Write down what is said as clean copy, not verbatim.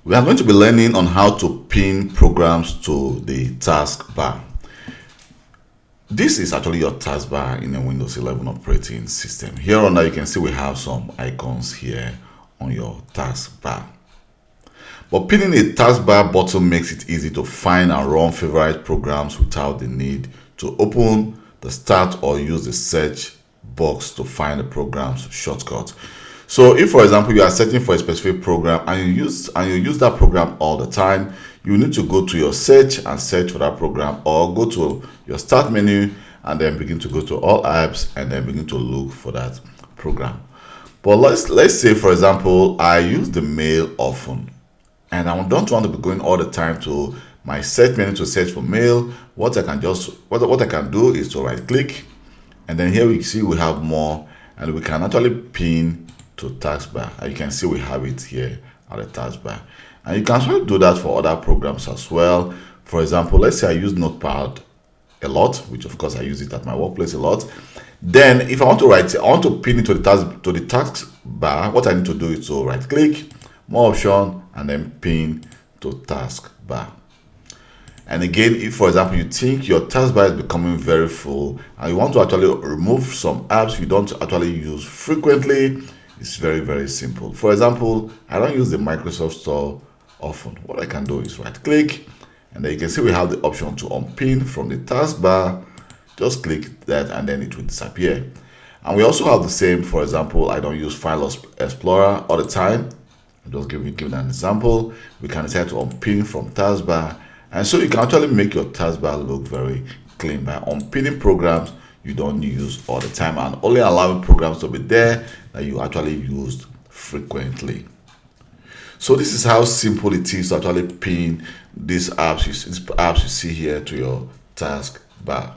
We are going to be learning on how to pin programs to the taskbar. This is actually your taskbar in a Windows 11 operating system. Here on that, you can see we have some icons here on your taskbar. But pinning a taskbar button makes it easy to find and run favorite programs without the need to open the start or use the search box to find the program's shortcut. So if, for example, you are searching for a specific program and you use that program all the time, you need to go to your search and search for that program, or go to your start menu and then begin to go to all apps and then begin to look for that program. But let's say, for example, I use the mail often and I don't want to be going all the time to my search menu to search for mail. What I can do is to right click, and then here we see we have more, and we can actually pin to taskbar. And you can see we have it here at the taskbar, and you can actually do that for other programs as well. For example, let's say I use Notepad a lot, which of course I use it at my workplace a lot. Then if I want to pin it to the taskbar, what I need to do is to right click, more option, and then pin to taskbar. And again, if for example you think your taskbar is becoming very full and you want to actually remove some apps you don't actually use frequently, it's very, very simple. For example, I don't use the Microsoft Store often. What I can do is right click, and then you can see we have the option to unpin from the taskbar. Just click that and then it will disappear. And we also have the same, for example, I don't use File Explorer all the time. I'm just giving an example. We can decide to unpin from taskbar, and so you can actually make your taskbar look very clean by unpinning programs you don't use all the time and only allowing programs to be there that you actually use frequently. So this is how simple it is to actually pin these apps you see here to your taskbar.